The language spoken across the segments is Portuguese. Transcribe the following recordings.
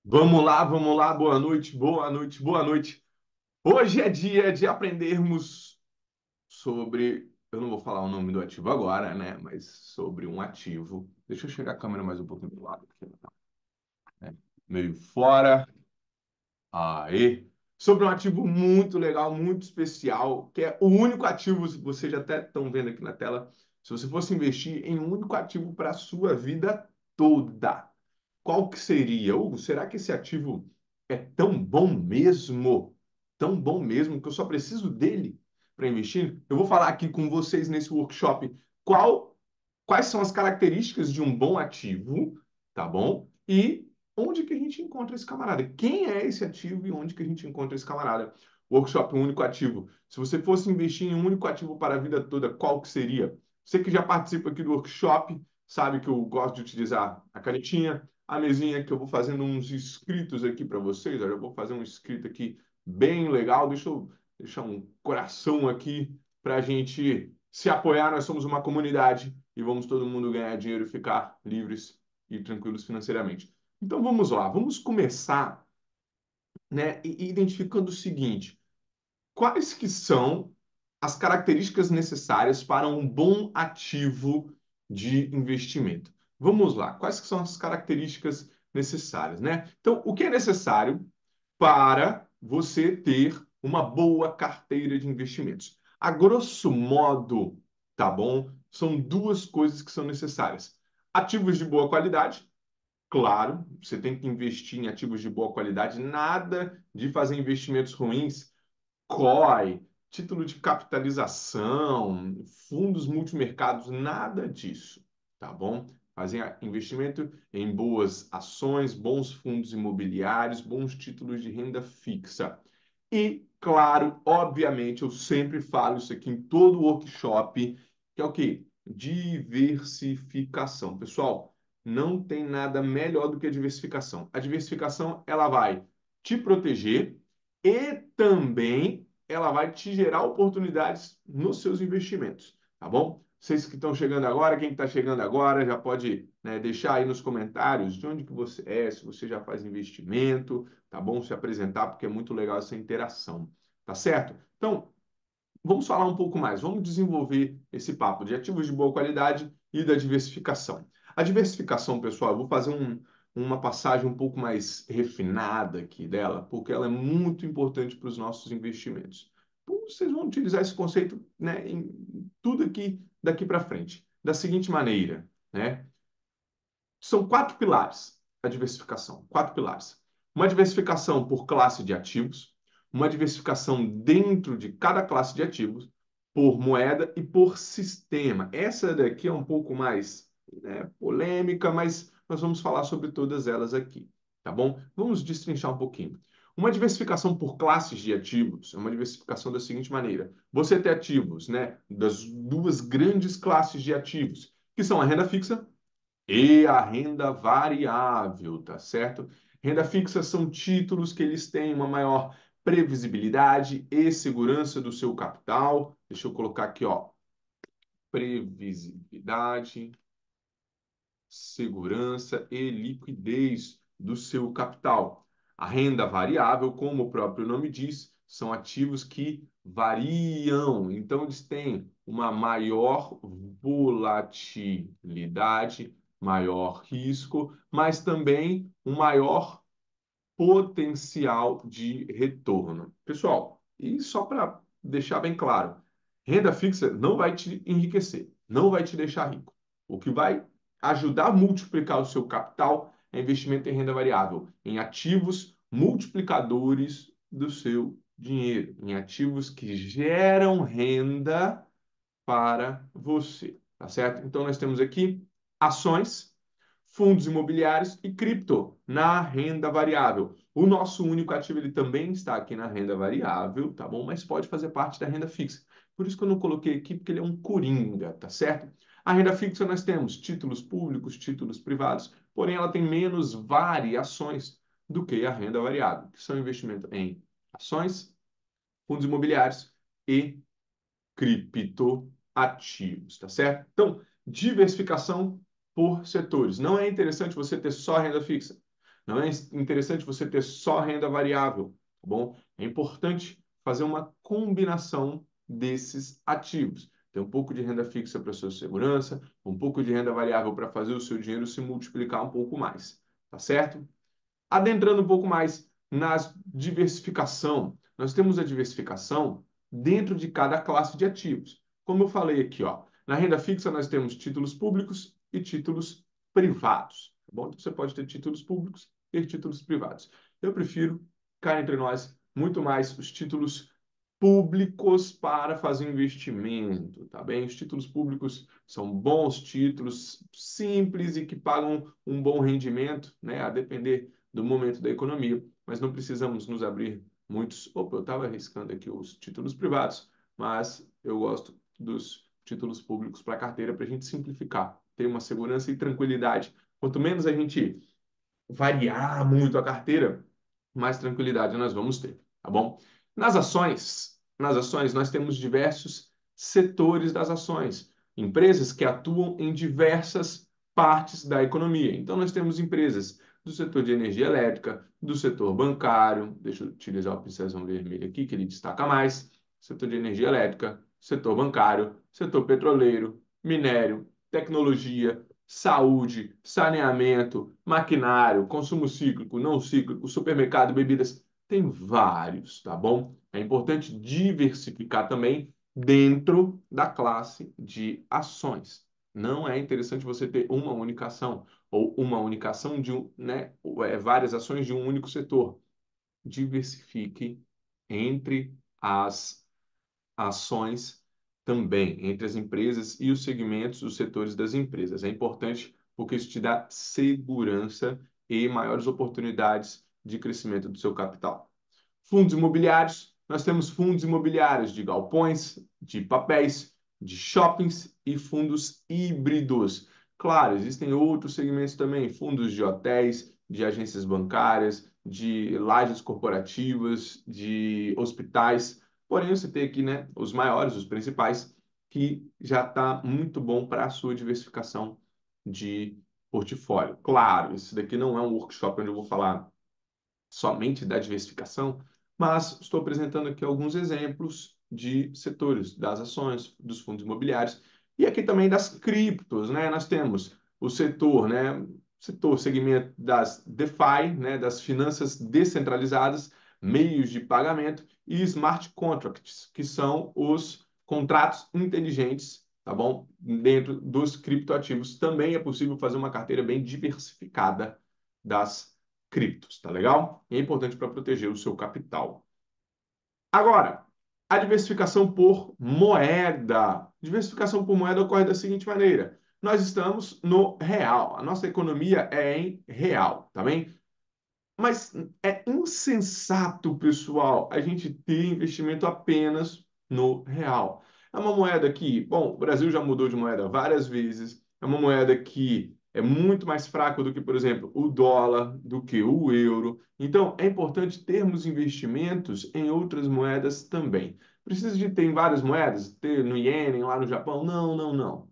Vamos lá, boa noite, boa noite, boa noite. Hoje é dia de aprendermos sobre, eu não vou falar o nome do ativo agora, né? Mas sobre um ativo. Deixa eu chegar a câmera mais um pouquinho do lado aqui, né? Meio fora. Aí. Sobre um ativo muito legal, muito especial, que é o único ativo, vocês já até estão vendo aqui na tela, se você fosse investir em um único ativo para a sua vida toda, qual que seria? Hugo, será que esse ativo é tão bom mesmo? Tão bom mesmo que eu só preciso dele para investir? Eu vou falar aqui com vocês nesse workshop quais são as características de um bom ativo, tá bom? E onde que a gente encontra esse camarada? Quem é esse ativo e onde que a gente encontra esse camarada? Workshop um único ativo. Se você fosse investir em um único ativo para a vida toda, qual que seria? Você que já participa aqui do workshop, sabe que eu gosto de utilizar a canetinha, a mesinha que eu vou fazendo uns escritos aqui para vocês. Olha, eu vou fazer um escrito aqui bem legal. Deixa eu deixar um coração aqui para a gente se apoiar. Nós somos uma comunidade e vamos todo mundo ganhar dinheiro e ficar livres e tranquilos financeiramente. Então vamos lá, vamos começar, né, identificando o seguinte: quais que são as características necessárias para um bom ativo de investimento? Vamos lá, quais que são as características necessárias, né? Então, o que é necessário para você ter uma boa carteira de investimentos? A grosso modo, tá bom? São duas coisas que são necessárias. Ativos de boa qualidade. Claro, você tem que investir em ativos de boa qualidade, nada de fazer investimentos ruins, COI, título de capitalização, fundos multimercados, nada disso, tá bom? Fazer investimento em boas ações, bons fundos imobiliários, bons títulos de renda fixa. E, claro, obviamente, eu sempre falo isso aqui em todo workshop, que é o quê? Diversificação. Pessoal, não tem nada melhor do que a diversificação. A diversificação, ela vai te proteger e também ela vai te gerar oportunidades nos seus investimentos, tá bom? Vocês que estão chegando agora, quem está chegando agora, já pode, né, deixar aí nos comentários de onde que você é, se você já faz investimento, tá bom? Se apresentar, porque é muito legal essa interação, tá certo? Então, vamos falar um pouco mais, vamos desenvolver esse papo de ativos de boa qualidade e da diversificação. A diversificação, pessoal, eu vou fazer uma passagem um pouco mais refinada aqui dela, porque ela é muito importante para os nossos investimentos. Então, vocês vão utilizar esse conceito, né, em tudo aqui daqui para frente, da seguinte maneira, né? São quatro pilares a diversificação, quatro pilares. Uma diversificação por classe de ativos, uma diversificação dentro de cada classe de ativos, por moeda e por sistema. Essa daqui é um pouco mais, né, polêmica, mas nós vamos falar sobre todas elas aqui, tá bom? Vamos destrinchar um pouquinho. Uma diversificação por classes de ativos é uma diversificação da seguinte maneira: você tem ativos, né, das duas grandes classes de ativos, que são a renda fixa e a renda variável, tá certo? Renda fixa são títulos que eles têm uma maior previsibilidade e segurança do seu capital. Deixa eu colocar aqui, ó, previsibilidade, segurança e liquidez do seu capital. A renda variável, como o próprio nome diz, são ativos que variam, então eles têm uma maior volatilidade, maior risco, mas também um maior potencial de retorno. Pessoal, e só para deixar bem claro, renda fixa não vai te enriquecer, não vai te deixar rico. O que vai ajudar a multiplicar o seu capital é investimento em renda variável, em ativos multiplicadores do seu dinheiro, em ativos que geram renda para você, tá certo? Então nós temos aqui ações, fundos imobiliários e cripto na renda variável. O nosso único ativo ele também está aqui na renda variável, tá bom? Mas pode fazer parte da renda fixa. Por isso que eu não coloquei aqui, porque ele é um coringa, tá certo? A renda fixa nós temos títulos públicos, títulos privados, porém ela tem menos variações do que a renda variável, que são investimento em ações, fundos imobiliários e criptoativos, tá certo? Então, diversificação por setores. Não é interessante você ter só renda fixa. Não é interessante você ter só renda variável, tá bom? É importante fazer uma combinação desses ativos. Ter um pouco de renda fixa para sua segurança, um pouco de renda variável para fazer o seu dinheiro se multiplicar um pouco mais, tá certo? Adentrando um pouco mais na diversificação, nós temos a diversificação dentro de cada classe de ativos. Como eu falei aqui, ó, na renda fixa nós temos títulos públicos e títulos privados. Tá bom? Então, você pode ter títulos públicos e títulos privados. Eu prefiro, cá entre nós, muito mais os títulos públicos para fazer investimento, tá bem? Os títulos públicos são bons títulos, simples e que pagam um bom rendimento, né? A depender do momento da economia, mas não precisamos nos abrir muitos. Opa, eu estava arriscando aqui os títulos privados, mas eu gosto dos títulos públicos para carteira para a gente simplificar, ter uma segurança e tranquilidade. Quanto menos a gente variar muito a carteira, mais tranquilidade nós vamos ter, tá bom? Nas ações nós temos diversos setores das ações, empresas que atuam em diversas partes da economia. Então nós temos empresas do setor de energia elétrica, do setor bancário, deixa eu utilizar o pincelzão vermelho aqui que ele destaca mais, setor de energia elétrica, setor bancário, setor petroleiro, minério, tecnologia, saúde, saneamento, maquinário, consumo cíclico, não cíclico, supermercado, bebidas, tem vários, tá bom? É importante diversificar também dentro da classe de ações. Não é interessante você ter uma única ação ou uma única ação de várias ações de um único setor. Diversifique entre as ações também entre as empresas e os segmentos, os setores das empresas. É importante porque isso te dá segurança e maiores oportunidades de crescimento do seu capital. Fundos imobiliários, nós temos fundos imobiliários de galpões, de papéis, de shoppings e fundos híbridos. Claro, existem outros segmentos também, fundos de hotéis, de agências bancárias, de lajes corporativas, de hospitais. Porém, você tem aqui, né, os maiores, os principais, que já está muito bom para a sua diversificação de portfólio. Claro, isso daqui não é um workshop onde eu vou falar somente da diversificação, mas estou apresentando aqui alguns exemplos de setores das ações, dos fundos imobiliários e aqui também das criptos, né? Nós temos o setor, né? Setor, segmento das DeFi, né? Das finanças descentralizadas, meios de pagamento e smart contracts, que são os contratos inteligentes, tá bom? Dentro dos criptoativos também é possível fazer uma carteira bem diversificada das criptos, tá legal? E é importante para proteger o seu capital. Agora, a diversificação por moeda. Diversificação por moeda ocorre da seguinte maneira: nós estamos no real, a nossa economia é em real, tá bem? Mas é insensato, pessoal, a gente ter investimento apenas no real. É uma moeda que, bom, o Brasil já mudou de moeda várias vezes, é uma moeda que é muito mais fraca do que, por exemplo, o dólar, do que o euro. Então, é importante termos investimentos em outras moedas também. Precisa de ter em várias moedas? Ter no iene, lá no Japão? Não, não, não.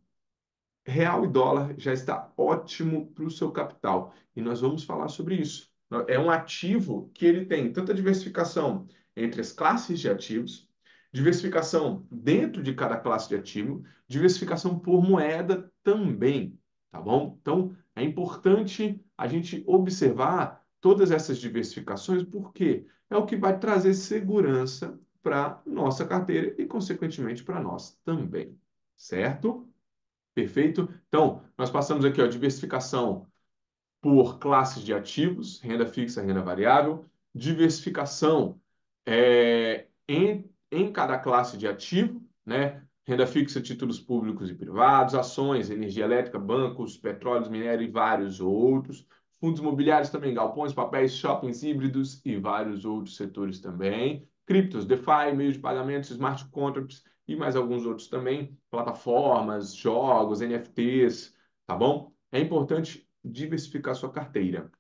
Real e dólar já está ótimo para o seu capital. E nós vamos falar sobre isso. É um ativo que ele tem tanta diversificação entre as classes de ativos, diversificação dentro de cada classe de ativo, diversificação por moeda também, tá bom? Então, é importante a gente observar todas essas diversificações, porque é o que vai trazer segurança para nossa carteira e, consequentemente, para nós também, certo? Perfeito? Então, nós passamos aqui, ó, diversificação por classes de ativos, renda fixa, renda variável, diversificação em cada classe de ativo, né? Renda fixa, títulos públicos e privados, ações, energia elétrica, bancos, petróleos, minério e vários outros. Fundos imobiliários também, galpões, papéis, shoppings híbridos e vários outros setores também. Criptos, DeFi, meio de pagamentos, smart contracts e mais alguns outros também. Plataformas, jogos, NFTs, tá bom? É importante diversificar sua carteira.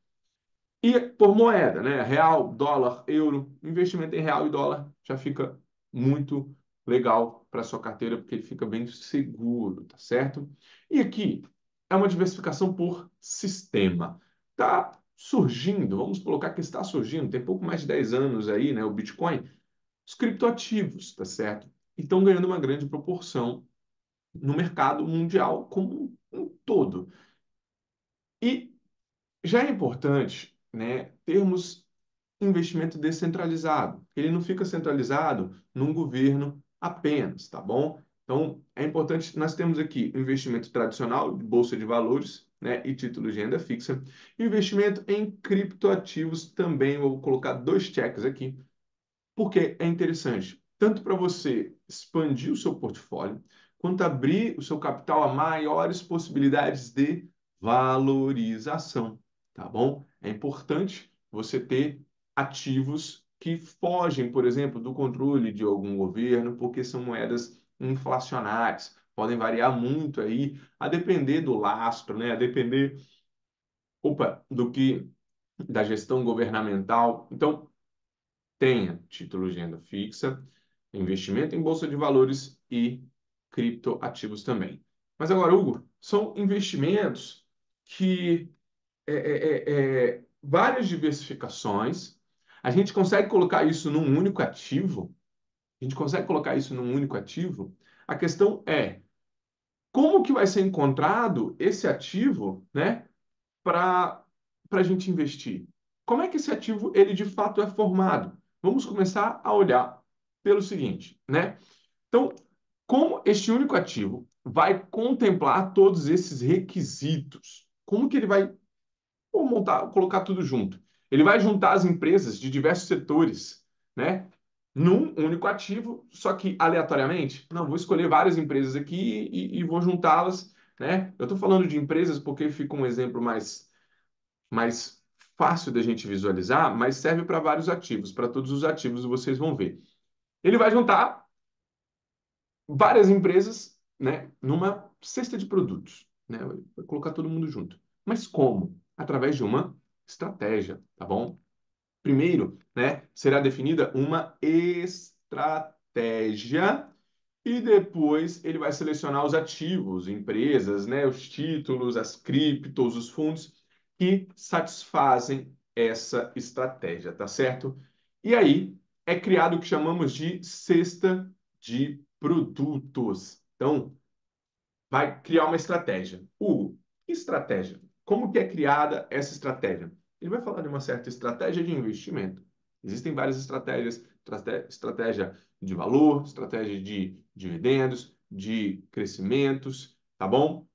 E por moeda, né? Real, dólar, euro, investimento em real e dólar já fica muito legal para sua carteira, porque ele fica bem seguro, tá certo? E aqui é uma diversificação por sistema, tá? surgindo, vamos colocar que está surgindo, tem pouco mais de 10 anos aí, né, o Bitcoin, os criptoativos, tá certo? E estão ganhando uma grande proporção no mercado mundial como um todo. E já é importante, né, termos investimento descentralizado. Ele não fica centralizado num governo apenas, tá bom? Então, é importante, nós temos aqui o investimento tradicional, de bolsa de valores, né, e títulos de renda fixa, investimento em criptoativos também, vou colocar dois cheques aqui, porque é interessante, tanto para você expandir o seu portfólio, quanto abrir o seu capital a maiores possibilidades de valorização, tá bom? É importante você ter ativos que fogem, por exemplo, do controle de algum governo, porque são moedas inflacionárias, podem variar muito aí, a depender do lastro, né? A depender, do que da gestão governamental. Então, tenha títulos de renda fixa, investimento em bolsa de valores e criptoativos também. Mas agora, Hugo, são investimentos que várias diversificações. A gente consegue colocar isso num único ativo? A gente consegue colocar isso num único ativo? A questão é como que vai ser encontrado esse ativo, né, para a gente investir. Como é que esse ativo ele de fato é formado? Vamos começar a olhar pelo seguinte, né? Então, como este único ativo vai contemplar todos esses requisitos? Como que ele vai montar, colocar tudo junto? Ele vai juntar as empresas de diversos setores, né? Num único ativo, só que aleatoriamente? Não, vou escolher várias empresas aqui e vou juntá-las, né? Eu estou falando de empresas porque fica um exemplo mais fácil da gente visualizar, mas serve para vários ativos. Para todos os ativos vocês vão ver. Ele vai juntar várias empresas, né, numa cesta de produtos, né? Vai colocar todo mundo junto. Mas como? Através de uma estratégia, tá bom? Primeiro, né, será definida uma estratégia e depois ele vai selecionar os ativos, empresas, né, os títulos, as criptos, os fundos que satisfazem essa estratégia, tá certo? E aí é criado o que chamamos de cesta de produtos. Então, vai criar uma estratégia. Hugo, que estratégia? Como que é criada essa estratégia? Ele vai falar de uma certa estratégia de investimento. Existem várias estratégias, estratégia de valor, estratégia de dividendos, de crescimentos, tá bom?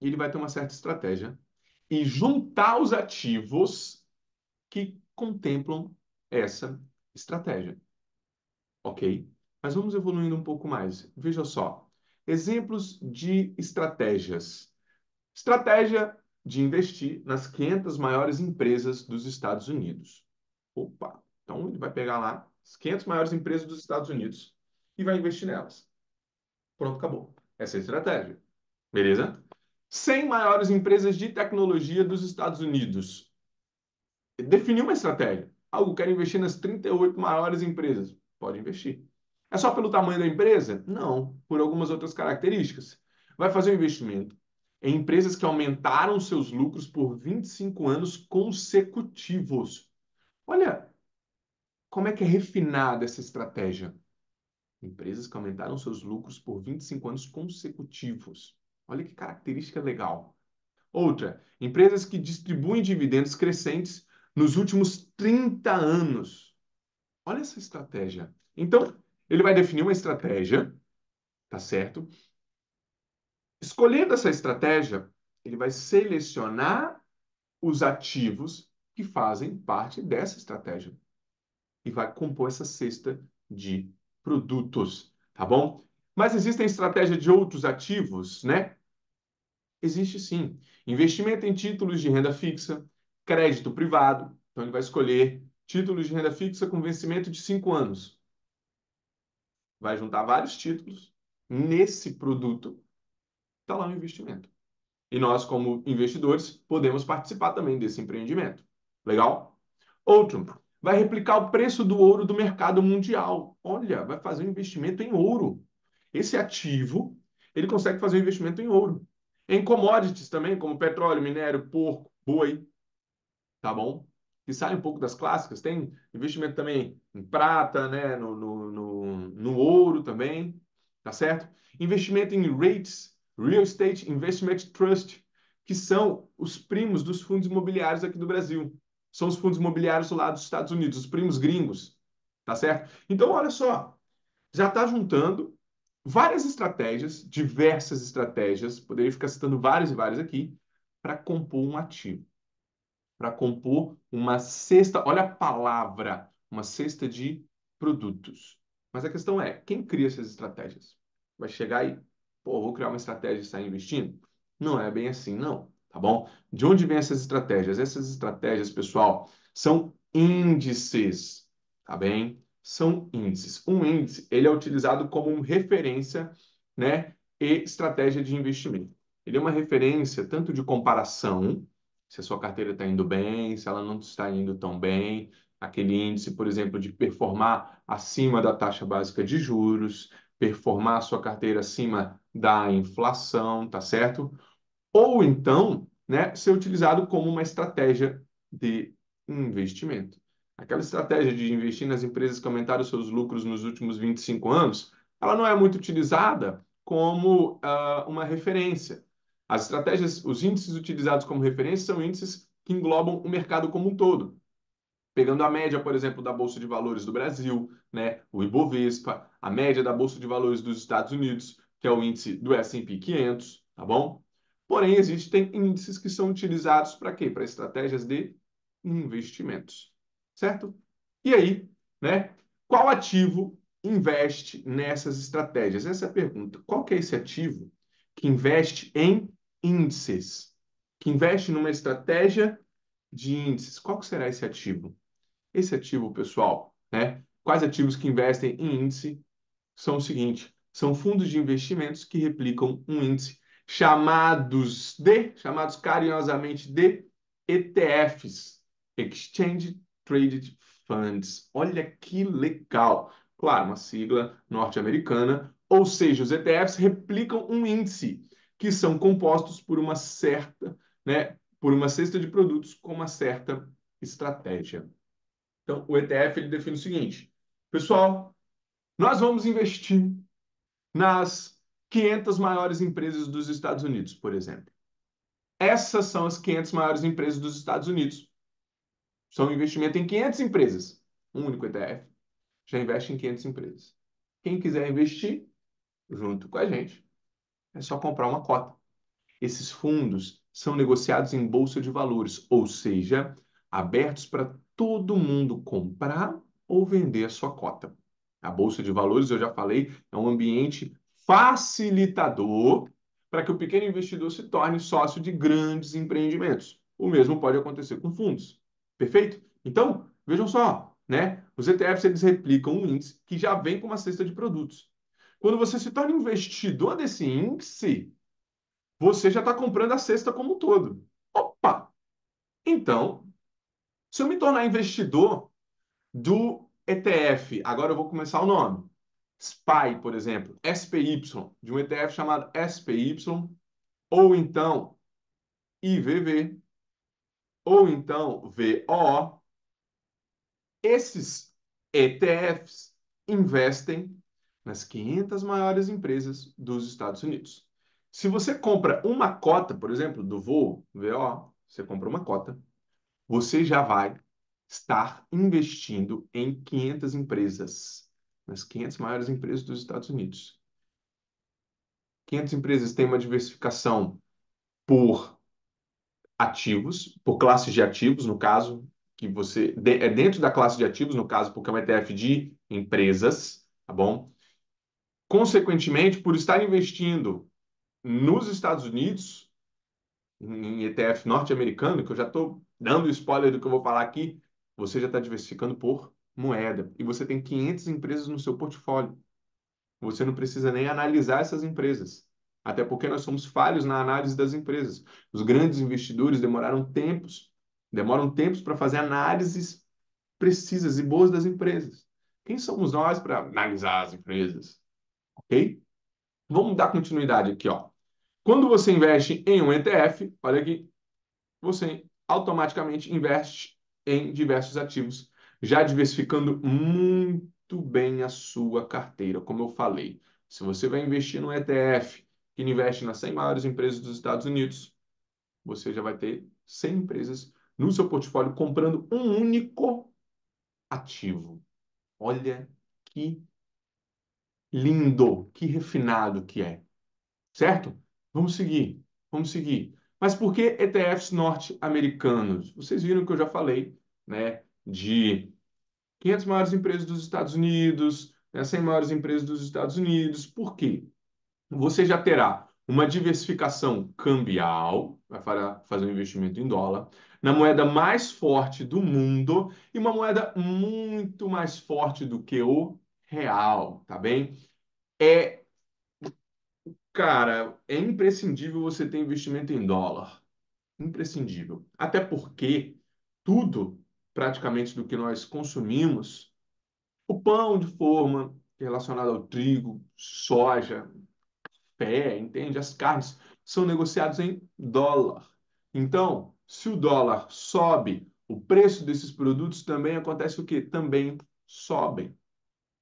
E ele vai ter uma certa estratégia e juntar os ativos que contemplam essa estratégia, ok? Mas vamos evoluindo um pouco mais. Veja só, exemplos de estratégias. Estratégia de investir nas 500 maiores empresas dos Estados Unidos. Opa! Então ele vai pegar lá as 500 maiores empresas dos Estados Unidos e vai investir nelas. Pronto, acabou. Essa é a estratégia. Beleza? 100 maiores empresas de tecnologia dos Estados Unidos. Definiu uma estratégia. Algo quer investir nas 38 maiores empresas. Pode investir. É só pelo tamanho da empresa? Não, por algumas outras características. Vai fazer um investimento em empresas que aumentaram seus lucros por 25 anos consecutivos. Olha como é que é refinada essa estratégia. Empresas que aumentaram seus lucros por 25 anos consecutivos. Olha que característica legal. Outra, empresas que distribuem dividendos crescentes nos últimos 30 anos. Olha essa estratégia. Então, ele vai definir uma estratégia, tá certo? Escolhendo essa estratégia, ele vai selecionar os ativos que fazem parte dessa estratégia e vai compor essa cesta de produtos, tá bom? Mas existem estratégias de outros ativos, né? Existe sim. Investimento em títulos de renda fixa, crédito privado. Então, ele vai escolher títulos de renda fixa com vencimento de 5 anos. Vai juntar vários títulos nesse produto. Está lá o investimento. E nós, como investidores, podemos participar também desse empreendimento. Legal? Outro, vai replicar o preço do ouro do mercado mundial. Olha, vai fazer um investimento em ouro. Esse ativo, ele consegue fazer um investimento em ouro. Em commodities também, como petróleo, minério, porco, boi. tá bom? Que sai um pouco das clássicas. Tem investimento também em prata, né? No ouro também, tá certo? Investimento em REITs, Real Estate Investment Trust, que são os primos dos fundos imobiliários aqui do Brasil. São os fundos imobiliários lá dos Estados Unidos, os primos gringos, tá certo? Então, olha só, já está juntando várias estratégias, diversas estratégias, poderia ficar citando várias e várias aqui, para compor um ativo, para compor uma cesta, olha a palavra, uma cesta de produtos. Mas a questão é, quem cria essas estratégias? Vai chegar e, pô, vou criar uma estratégia e sair investindo? Não é bem assim, não, tá bom? De onde vêm essas estratégias? Essas estratégias, pessoal, são índices, tá bem? São índices. Um índice, ele é utilizado como referência, né, e estratégia de investimento. Ele é uma referência tanto de comparação, se a sua carteira está indo bem, se ela não está indo tão bem, aquele índice, por exemplo, de performar acima da taxa básica de juros, performar a sua carteira acima da inflação, tá certo? Ou então, né, ser utilizado como uma estratégia de investimento. Aquela estratégia de investir nas empresas que aumentaram seus lucros nos últimos 25 anos, ela não é muito utilizada como uma referência. As estratégias, os índices utilizados como referência são índices que englobam o mercado como um todo. Pegando a média, por exemplo, da Bolsa de Valores do Brasil, né, o Ibovespa, a média da Bolsa de Valores dos Estados Unidos, que é o índice do S&P 500, tá bom? Porém, existem índices que são utilizados para quê? Para estratégias de investimentos, certo? E aí, né? Qual ativo investe nessas estratégias? Essa é a pergunta. Qual que é esse ativo que investe em índices? Que investe numa estratégia de índices? Qual que será esse ativo? Esse ativo, pessoal, né? Quais ativos que investem em índice são o seguinte: são fundos de investimentos que replicam um índice chamados carinhosamente de ETFs, Exchange Traded Funds. Olha que legal. Claro, uma sigla norte-americana, ou seja, os ETFs replicam um índice que são compostos por uma certa, né, por uma cesta de produtos com uma certa estratégia. Então, o ETF ele define o seguinte: pessoal, nós vamos investir nas 500 maiores empresas dos Estados Unidos, por exemplo. Essas são as 500 maiores empresas dos Estados Unidos. São um investimento em 500 empresas. Um único ETF já investe em 500 empresas. Quem quiser investir junto com a gente, é só comprar uma cota. Esses fundos são negociados em bolsa de valores, ou seja, abertos para todo mundo comprar ou vender a sua cota. A bolsa de valores, eu já falei, é um ambiente facilitador para que o pequeno investidor se torne sócio de grandes empreendimentos. O mesmo pode acontecer com fundos. Perfeito? Então, vejam só, né? Os ETFs eles replicam um índice que já vem com uma cesta de produtos. Quando você se torna investidor desse índice, você já está comprando a cesta como um todo. Opa! Então, se eu me tornar investidor do ETF, agora eu vou começar o nome. SPY, por exemplo, SPY, de um ETF chamado SPY, ou então IVV, ou então VOO. Esses ETFs investem nas 500 maiores empresas dos Estados Unidos. Se você compra uma cota, por exemplo, do VOO, você compra uma cota, você já vai estar investindo em 500 empresas, nas 500 maiores empresas dos Estados Unidos. 500 empresas têm uma diversificação por ativos, por classes de ativos, no caso, que você é dentro da classe de ativos, no caso, porque é um ETF de empresas, tá bom? Consequentemente, por estar investindo nos Estados Unidos, em ETF norte-americano, que eu já estou dando spoiler do que eu vou falar aqui, você já está diversificando por moeda. E você tem 500 empresas no seu portfólio. Você não precisa nem analisar essas empresas. Até porque nós somos falhos na análise das empresas. Os grandes investidores demoram tempos para fazer análises precisas e boas das empresas. Quem somos nós para analisar as empresas? Ok? Vamos dar continuidade aqui, ó. Quando você investe em um ETF, olha aqui, você automaticamente investe em diversos ativos, já diversificando muito bem a sua carteira, como eu falei. Se você vai investir no ETF, que investe nas 100 maiores empresas dos Estados Unidos, você já vai ter 100 empresas no seu portfólio comprando um único ativo. Olha que lindo, que refinado que é, certo? Vamos seguir, vamos seguir. Mas por que ETFs norte-americanos? Vocês viram que eu já falei, né, de 500 maiores empresas dos Estados Unidos, né, 100 maiores empresas dos Estados Unidos. Por quê? Você já terá uma diversificação cambial, vai fazer um investimento em dólar, na moeda mais forte do mundo e uma moeda muito mais forte do que o real, tá bem? É, cara, é imprescindível você ter investimento em dólar. Imprescindível. Até porque tudo, praticamente, do que nós consumimos, o pão de forma relacionado ao trigo, soja, pé, entende? As carnes são negociadas em dólar. Então, se o dólar sobe, o preço desses produtos também acontece o quê? Também sobem.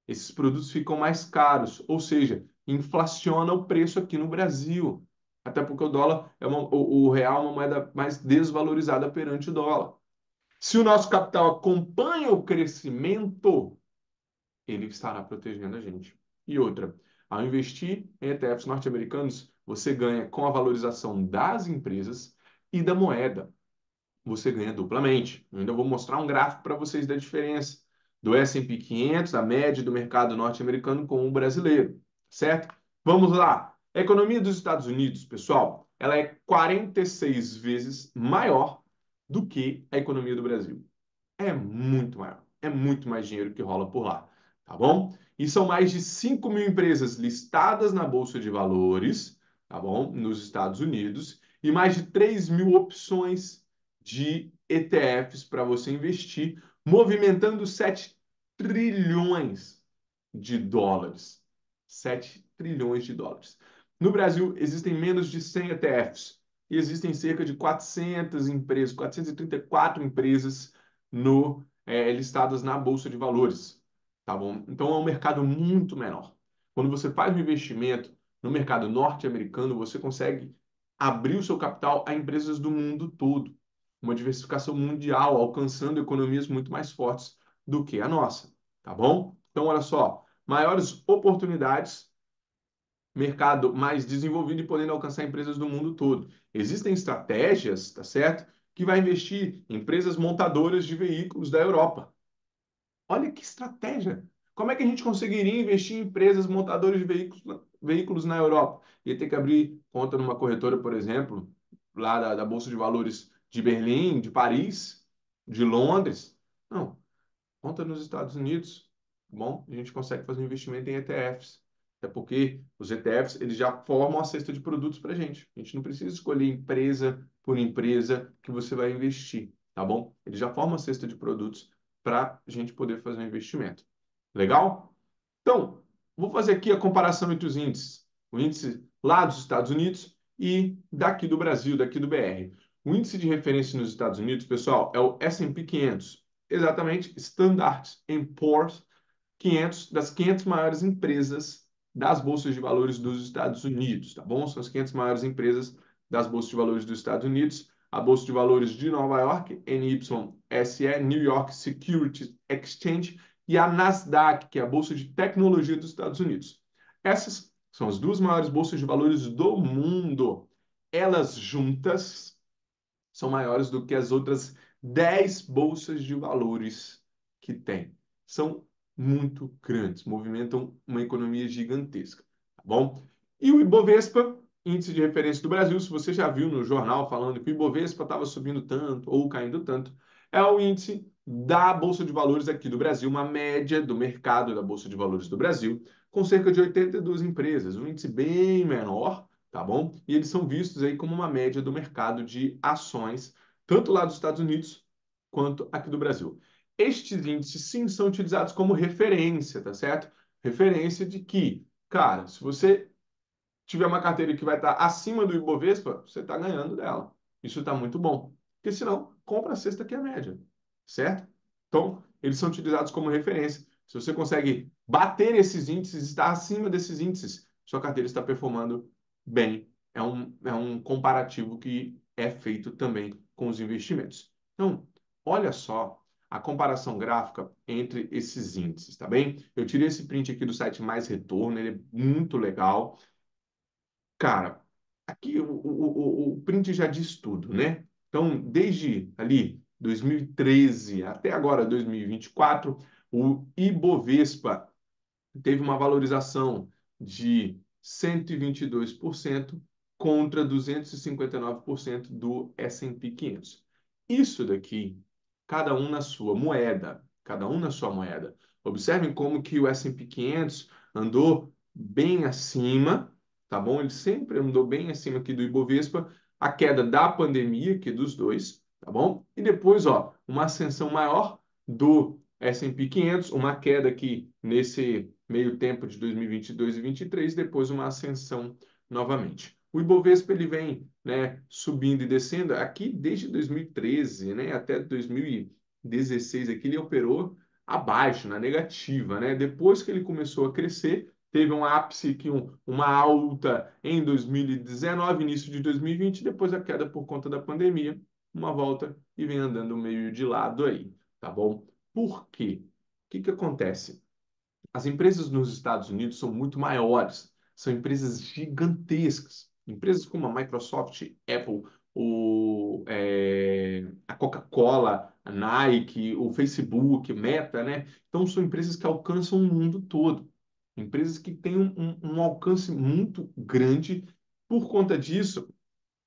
Esses produtos ficam mais caros, ou seja, inflaciona o preço aqui no Brasil. Até porque o dólar o real é uma moeda mais desvalorizada perante o dólar. Se o nosso capital acompanha o crescimento, ele estará protegendo a gente. E outra, ao investir em ETFs norte-americanos, você ganha com a valorização das empresas e da moeda. Você ganha duplamente. Eu ainda vou mostrar um gráfico para vocês da diferença do S&P 500, a média do mercado norte-americano com o brasileiro, certo? Vamos lá. A economia dos Estados Unidos, pessoal, ela é 46 vezes maior do que a economia do Brasil. É muito maior. É muito mais dinheiro que rola por lá, tá bom? E são mais de 5 mil empresas listadas na Bolsa de Valores, tá bom? Nos Estados Unidos, e mais de 3 mil opções de ETFs para você investir, movimentando 7 trilhões de dólares. 7 trilhões de dólares. No Brasil, existem menos de 100 ETFs e existem cerca de 400 empresas, 434 empresas listadas na Bolsa de Valores, tá bom? Então é um mercado muito menor. Quando você faz um investimento no mercado norte-americano, você consegue abrir o seu capital a empresas do mundo todo, uma diversificação mundial, alcançando economias muito mais fortes do que a nossa, tá bom? Então, olha só, maiores oportunidades, mercado mais desenvolvido e podendo alcançar empresas do mundo todo. Existem estratégias, tá certo? Que vai investir em empresas montadoras de veículos da Europa. Olha que estratégia! Como é que a gente conseguiria investir em empresas montadoras de veículos na Europa? Ia ter que abrir conta numa corretora, por exemplo, lá da Bolsa de Valores de Berlim, de Paris, de Londres. Não, conta nos Estados Unidos, tá bom? A gente consegue fazer um investimento em ETFs. Até porque os ETFs eles já formam a cesta de produtos para a gente. A gente não precisa escolher empresa por empresa que você vai investir, tá bom? Ele já forma a cesta de produtos para a gente poder fazer um investimento. Legal? Então, vou fazer aqui a comparação entre os índices. O índice lá dos Estados Unidos e daqui do Brasil, daqui do BR. O índice de referência nos Estados Unidos, pessoal, é o S&P 500. Exatamente, Standard Poor's 500, das 500 maiores empresas das bolsas de valores dos Estados Unidos, tá bom? São as 500 maiores empresas das bolsas de valores dos Estados Unidos. A Bolsa de Valores de Nova York, NYSE, New York Securities Exchange, e a Nasdaq, que é a Bolsa de Tecnologia dos Estados Unidos. Essas são as duas maiores bolsas de valores do mundo. Elas juntas são maiores do que as outras 10 bolsas de valores que tem. São muito grandes, movimentam uma economia gigantesca, tá bom? E o Ibovespa, índice de referência do Brasil, se você já viu no jornal falando que o Ibovespa estava subindo tanto ou caindo tanto, é o índice da Bolsa de Valores aqui do Brasil, uma média do mercado da Bolsa de Valores do Brasil, com cerca de 82 empresas, um índice bem menor, tá bom? E eles são vistos aí como uma média do mercado de ações, tanto lá dos Estados Unidos quanto aqui do Brasil. Estes índices, sim, são utilizados como referência, tá certo? Referência de que, cara, se você tiver uma carteira que vai estar acima do Ibovespa, você está ganhando dela. Isso está muito bom. Porque senão compra a cesta que é a média, certo? Então, eles são utilizados como referência. Se você consegue bater esses índices, estar acima desses índices, sua carteira está performando bem. É um comparativo que é feito também com os investimentos. Então, olha só a comparação gráfica entre esses índices, tá bem? Eu tirei esse print aqui do site Mais Retorno, ele é muito legal. Cara, aqui o print já diz tudo, né? Então, desde ali 2013 até agora 2024, o Ibovespa teve uma valorização de 122% contra 259% do S&P 500. Isso daqui, cada um na sua moeda, cada um na sua moeda. Observem como que o S&P 500 andou bem acima, tá bom? Ele sempre andou bem acima aqui do Ibovespa, a queda da pandemia, aqui dos dois, tá bom? E depois, ó, uma ascensão maior do S&P 500, uma queda aqui nesse meio tempo de 2022 e 2023, depois uma ascensão novamente. O Ibovespa ele vem, né, subindo e descendo aqui desde 2013, né, até 2016 aqui ele operou abaixo, na negativa, né? Depois que ele começou a crescer, teve um ápice aqui, uma alta em 2019, início de 2020, depois a queda por conta da pandemia, uma volta e vem andando meio de lado aí, tá bom? Por quê? O que que acontece? As empresas nos Estados Unidos são muito maiores, são empresas gigantescas. Empresas como a Microsoft, Apple, a Coca-Cola, a Nike, o Facebook, Meta, né? Então, são empresas que alcançam o mundo todo. Empresas que têm um alcance muito grande. Por conta disso,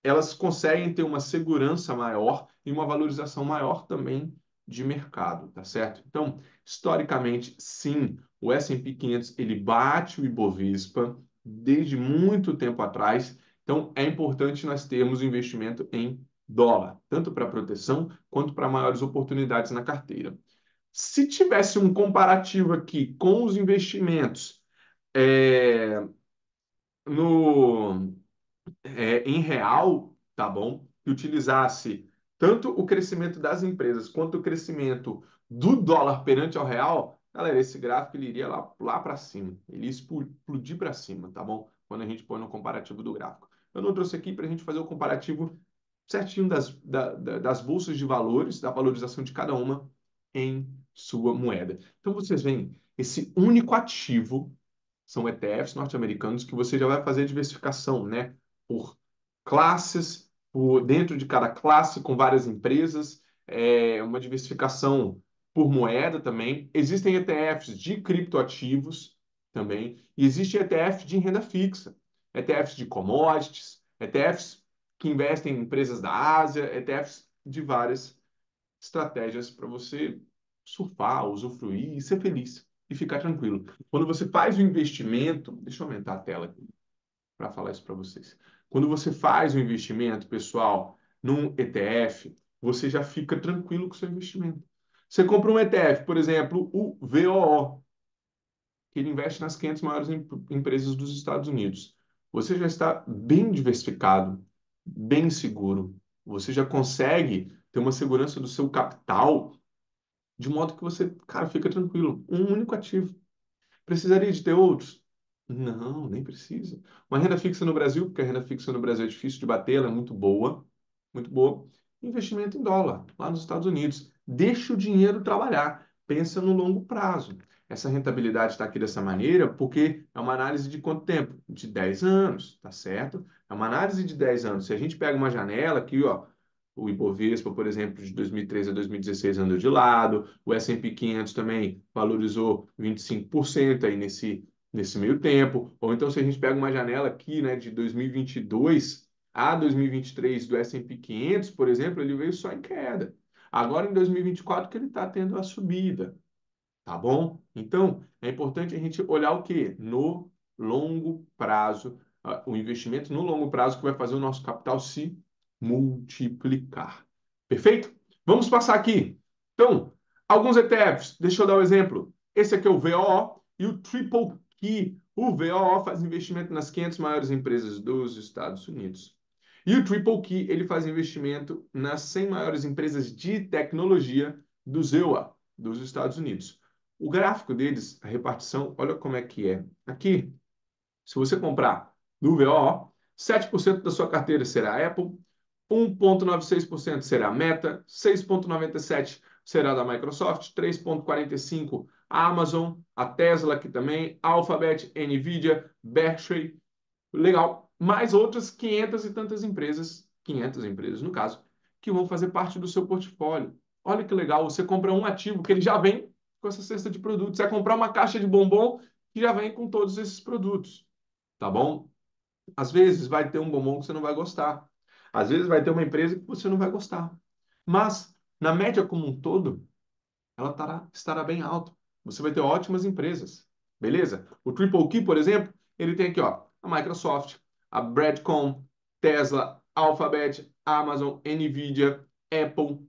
elas conseguem ter uma segurança maior e uma valorização maior também de mercado, tá certo? Então, historicamente, sim, o S&P 500 ele bate o Ibovespa desde muito tempo atrás. Então, é importante nós termos investimento em dólar, tanto para proteção quanto para maiores oportunidades na carteira. Se tivesse um comparativo aqui com os investimentos é, no em real, tá bom? Que utilizasse tanto o crescimento das empresas quanto o crescimento do dólar perante ao real, galera, esse gráfico ele iria lá para cima, ele ia explodir para cima, tá bom? Quando a gente põe no comparativo do gráfico. Eu não trouxe aqui para a gente fazer o comparativo certinho das bolsas de valores, da valorização de cada uma em sua moeda. Então vocês veem esse único ativo são ETFs norte-americanos que você já vai fazer a diversificação, né? Por classes, por dentro de cada classe, com várias empresas, uma diversificação por moeda também. Existem ETFs de criptoativos também, e existe ETF de renda fixa, ETFs de commodities, ETFs que investem em empresas da Ásia, ETFs de várias estratégias para você surfar, usufruir e ser feliz e ficar tranquilo. Quando você faz o investimento, deixa eu aumentar a tela aqui para falar isso para vocês. Quando você faz o investimento, pessoal, num ETF, você já fica tranquilo com o seu investimento. Você compra um ETF, por exemplo, o VOO, que ele investe nas 500 maiores empresas dos Estados Unidos. Você já está bem diversificado, bem seguro. Você já consegue ter uma segurança do seu capital de modo que você, cara, fica tranquilo. Um único ativo. Precisaria de ter outros? Não, nem precisa. Uma renda fixa no Brasil, porque a renda fixa no Brasil é difícil de bater, ela é muito boa, muito boa. Investimento em dólar, lá nos Estados Unidos. Deixa o dinheiro trabalhar. Pensa no longo prazo. Essa rentabilidade está aqui dessa maneira porque é uma análise de quanto tempo? De 10 anos, tá certo? É uma análise de 10 anos. Se a gente pega uma janela aqui, ó, o Ibovespa, por exemplo, de 2013 a 2016 andou de lado, o S&P 500 também valorizou 25% aí nesse meio tempo. Ou então, se a gente pega uma janela aqui, né, de 2022 a 2023 do S&P 500, por exemplo, ele veio só em queda. Agora, em 2024, que ele está tendo a subida, tá bom? Então, é importante a gente olhar o quê? No longo prazo, o investimento no longo prazo que vai fazer o nosso capital se multiplicar. Perfeito? Vamos passar aqui. Então, alguns ETFs, deixa eu dar um exemplo. Esse aqui é o VOO e o Triple Key. O VOO faz investimento nas 500 maiores empresas dos Estados Unidos. E o Triple Key, ele faz investimento nas 100 maiores empresas de tecnologia do ZEUA, dos Estados Unidos. O gráfico deles, a repartição, olha como é que é. Aqui, se você comprar no VO, 7% da sua carteira será Apple, 1,96% será Meta, 6,97% será da Microsoft, 3,45% a Amazon, a Tesla aqui também, Alphabet, Nvidia, Berkshire, legal, mais outras 500 e tantas empresas, 500 empresas no caso, que vão fazer parte do seu portfólio. Olha que legal, você compra um ativo que ele já vem com essa cesta de produtos, você vai comprar uma caixa de bombom que já vem com todos esses produtos, tá bom? Às vezes vai ter um bombom que você não vai gostar. Às vezes vai ter uma empresa que você não vai gostar. Mas, na média como um todo, ela estará bem alta. Você vai ter ótimas empresas. Beleza? O Triple Key, por exemplo, ele tem aqui, ó, a Microsoft, a Broadcom, Tesla, Alphabet, Amazon, Nvidia, Apple.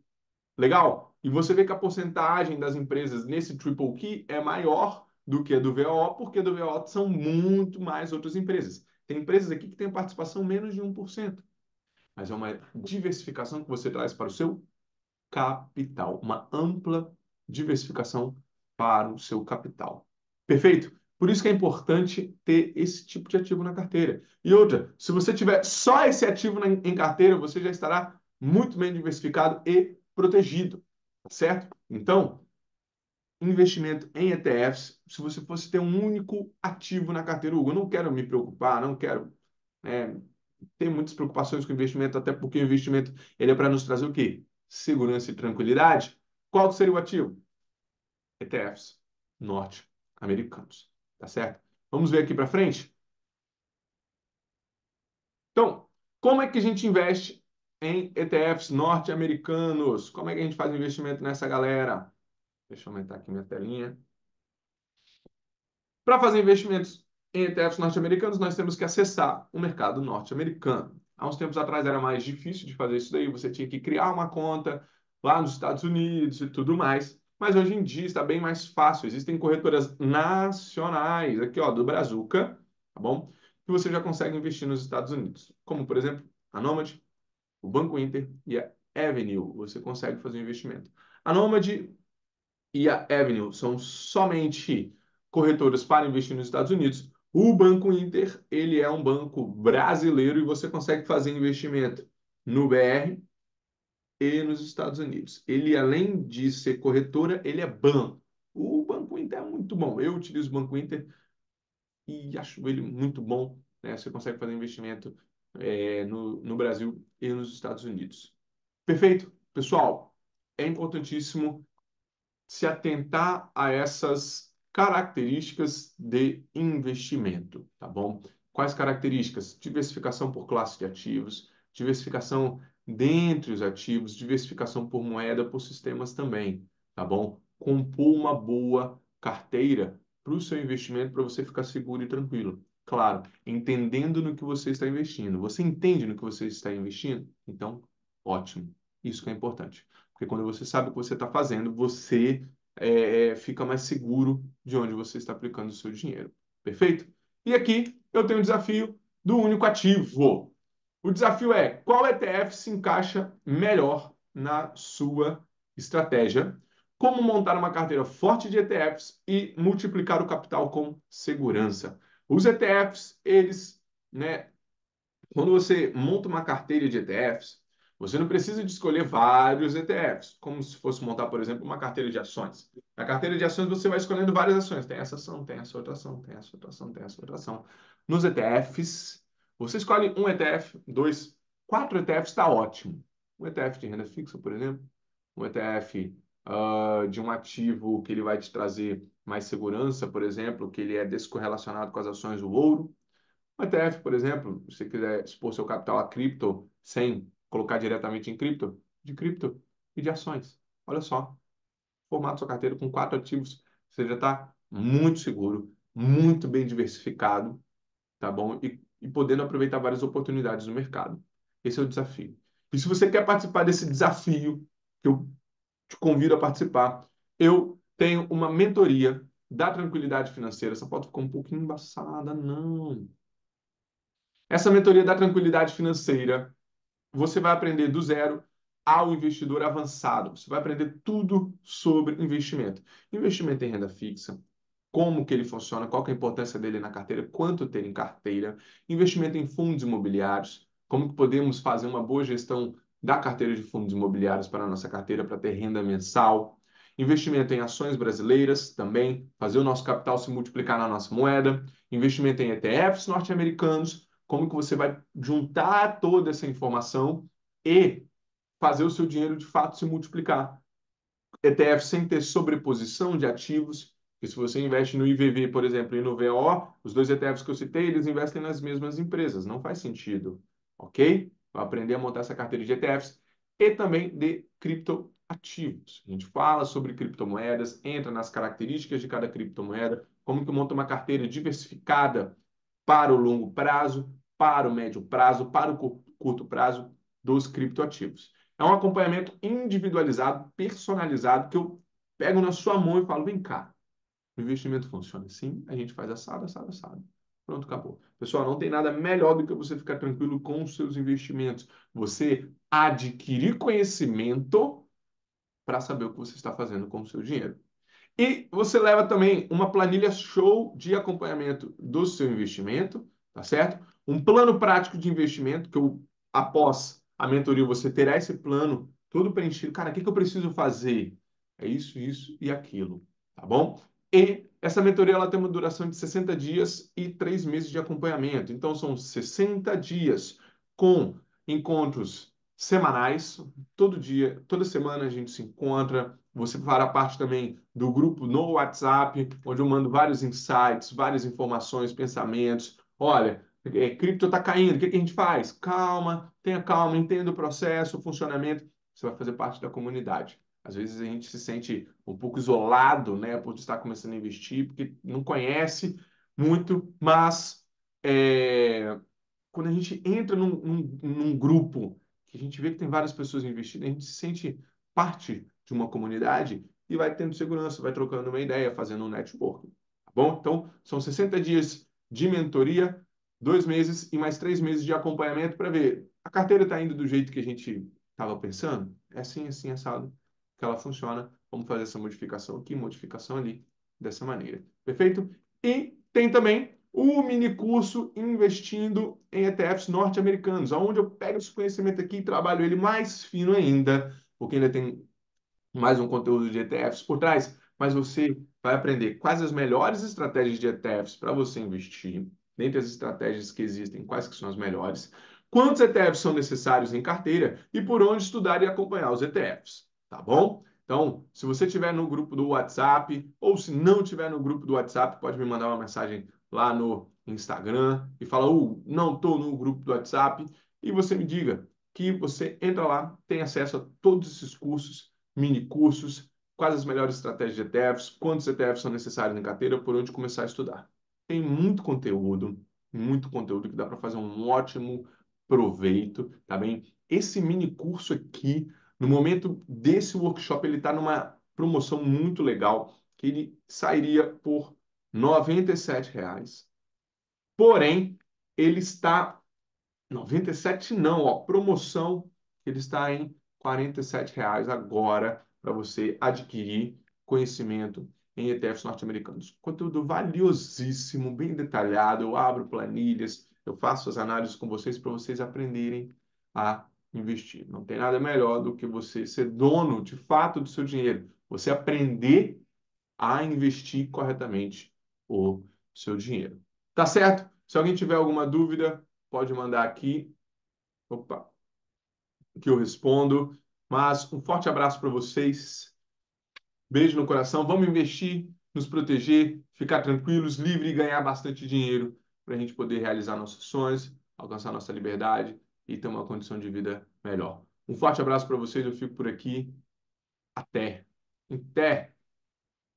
Legal? E você vê que a porcentagem das empresas nesse Triple Key é maior do que a do VO, porque a do VO são muito mais outras empresas. Tem empresas aqui que têm participação menos de 1%, mas é uma diversificação que você traz para o seu capital, uma ampla diversificação para o seu capital. Perfeito? Por isso que é importante ter esse tipo de ativo na carteira. E outra, se você tiver só esse ativo em carteira, você já estará muito bem diversificado e protegido, tá certo? Então, investimento em ETFs, se você fosse ter um único ativo na carteira, Hugo, eu não quero me preocupar, não quero ter muitas preocupações com o investimento, até porque o investimento ele é para nos trazer o quê? Segurança e tranquilidade. Qual seria o ativo? ETFs norte-americanos, tá certo? Vamos ver aqui para frente? Então, como é que a gente investe em ETFs norte-americanos? Como é que a gente faz investimento nessa galera? Deixa eu aumentar aqui minha telinha. Para fazer investimentos em ETFs norte-americanos, nós temos que acessar o mercado norte-americano. Há uns tempos atrás era mais difícil de fazer isso daí, você tinha que criar uma conta lá nos Estados Unidos e tudo mais. Mas hoje em dia está bem mais fácil. Existem corretoras nacionais, aqui ó, do Brazuca, tá bom? Que você já consegue investir nos Estados Unidos. Como, por exemplo, a Nomad, o Banco Inter e a Avenue. Você consegue fazer um investimento. A Nomad e a Avenue são somente corretoras para investir nos Estados Unidos. O Banco Inter, ele é um banco brasileiro e você consegue fazer investimento no BR e nos Estados Unidos. Ele, além de ser corretora, ele é banco. O Banco Inter é muito bom. Eu utilizo o Banco Inter e acho ele muito bom, né? Você consegue fazer investimento no Brasil e nos Estados Unidos. Perfeito? Pessoal, é importantíssimo se atentar a essas características de investimento, tá bom? Quais características? Diversificação por classe de ativos, diversificação dentre os ativos, diversificação por moeda, por sistemas também, tá bom? Compor uma boa carteira para o seu investimento, para você ficar seguro e tranquilo. Claro, entendendo no que você está investindo. Você entende no que você está investindo? Então, ótimo. Isso que é importante. Porque quando você sabe o que você está fazendo, você fica mais seguro de onde você está aplicando o seu dinheiro. Perfeito? E aqui eu tenho o desafio do único ativo. O desafio é qual ETF se encaixa melhor na sua estratégia, como montar uma carteira forte de ETFs e multiplicar o capital com segurança. Os ETFs, eles, né, quando você monta uma carteira de ETFs, você não precisa de escolher vários ETFs, como se fosse montar, por exemplo, uma carteira de ações. Na carteira de ações, você vai escolhendo várias ações. Tem essa ação, tem essa outra ação, tem essa outra ação, tem essa outra ação. Nos ETFs, você escolhe um ETF, dois, quatro ETFs, está ótimo. Um ETF de renda fixa, por exemplo. Um ETF de um ativo que ele vai te trazer mais segurança, por exemplo, que ele é descorrelacionado com as ações do ouro. Um ETF, por exemplo, se você quiser expor seu capital a cripto sem colocar diretamente em cripto, de cripto e de ações. Olha só, formato sua carteira com quatro ativos, você já está muito seguro, muito bem diversificado, tá bom? E podendo aproveitar várias oportunidades no mercado. Esse é o desafio. E se você quer participar desse desafio, que eu te convido a participar, eu tenho uma mentoria da tranquilidade financeira. Essa foto ficou um pouquinho embaçada, não. Essa mentoria da tranquilidade financeira, você vai aprender do zero ao investidor avançado. Você vai aprender tudo sobre investimento. Investimento em renda fixa, como que ele funciona, qual que é a importância dele na carteira, quanto ter em carteira, investimento em fundos imobiliários, como que podemos fazer uma boa gestão da carteira de fundos imobiliários para a nossa carteira para ter renda mensal, investimento em ações brasileiras também, fazer o nosso capital se multiplicar na nossa moeda, investimento em ETFs norte-americanos, como que você vai juntar toda essa informação e fazer o seu dinheiro de fato se multiplicar. ETF sem ter sobreposição de ativos, porque se você investe no IVV, por exemplo, e no VO, os dois ETFs que eu citei, eles investem nas mesmas empresas, não faz sentido, ok? Vou aprender a montar essa carteira de ETFs e também de criptoativos. A gente fala sobre criptomoedas, entra nas características de cada criptomoeda, como que monta uma carteira diversificada para o longo prazo, para o médio prazo, para o curto prazo dos criptoativos. É um acompanhamento individualizado, personalizado, que eu pego na sua mão e falo: vem cá, o investimento funciona assim, a gente faz assado, assado, assado. Pronto, acabou. Pessoal, não tem nada melhor do que você ficar tranquilo com os seus investimentos. Você adquirir conhecimento para saber o que você está fazendo com o seu dinheiro. E você leva também uma planilha show de acompanhamento do seu investimento, tá certo? Um plano prático de investimento, que eu, após a mentoria, você terá esse plano todo preenchido. Cara, o que que eu preciso fazer? É isso e aquilo, tá bom? E essa mentoria ela tem uma duração de 60 dias e 3 meses de acompanhamento. Então, são 60 dias com encontros semanais. Todo dia, toda semana a gente se encontra. Você fará parte também do grupo no WhatsApp, onde eu mando vários insights, várias informações, pensamentos. Olha, cripto está caindo, o que que a gente faz? Calma, tenha calma, entenda o processo, o funcionamento. Você vai fazer parte da comunidade. Às vezes a gente se sente um pouco isolado, né, por estar começando a investir, porque não conhece muito, mas quando a gente entra num grupo que a gente vê que tem várias pessoas investindo, a gente se sente parte de uma comunidade e vai tendo segurança, vai trocando uma ideia, fazendo um network. Tá bom? Então, são 60 dias de mentoria, 2 meses e mais 3 meses de acompanhamento para ver a carteira está indo do jeito que a gente estava pensando? É assim, assim, assado que ela funciona. Vamos fazer essa modificação aqui, modificação ali, dessa maneira. Perfeito? E tem também o mini curso Investindo em ETFs norte-americanos, onde eu pego esse conhecimento aqui e trabalho ele mais fino ainda, porque ainda tem mais um conteúdo de ETFs por trás, mas você vai aprender quais as melhores estratégias de ETFs para você investir, dentre as estratégias que existem, quais que são as melhores, quantos ETFs são necessários em carteira e por onde estudar e acompanhar os ETFs, tá bom? Então, se você estiver no grupo do WhatsApp ou se não estiver no grupo do WhatsApp, pode me mandar uma mensagem lá no Instagram e fala: não estou no grupo do WhatsApp, e você me diga que você entra lá, tem acesso a todos esses cursos, mini cursos, quais as melhores estratégias de ETFs, quantos ETFs são necessários em carteira, por onde começar a estudar. Tem muito conteúdo que dá para fazer um ótimo proveito, tá bem? Esse mini curso aqui, no momento desse workshop, ele está numa promoção muito legal, que ele sairia por R$ 97. Porém, ele está 97 não, ó, promoção, ele está em R$ 47 agora para você adquirir conhecimento em ETFs norte-americanos. Conteúdo valiosíssimo, bem detalhado, eu abro planilhas, eu faço as análises com vocês para vocês aprenderem a investir. Não tem nada melhor do que você ser dono de fato do seu dinheiro, você aprender a investir corretamente o seu dinheiro. Tá certo? Se alguém tiver alguma dúvida, pode mandar aqui. Opa, que eu respondo. Mas um forte abraço para vocês. Beijo no coração. Vamos investir, nos proteger, ficar tranquilos, livre e ganhar bastante dinheiro para a gente poder realizar nossos sonhos, alcançar nossa liberdade e ter uma condição de vida melhor. Um forte abraço para vocês. Eu fico por aqui. Até. Até.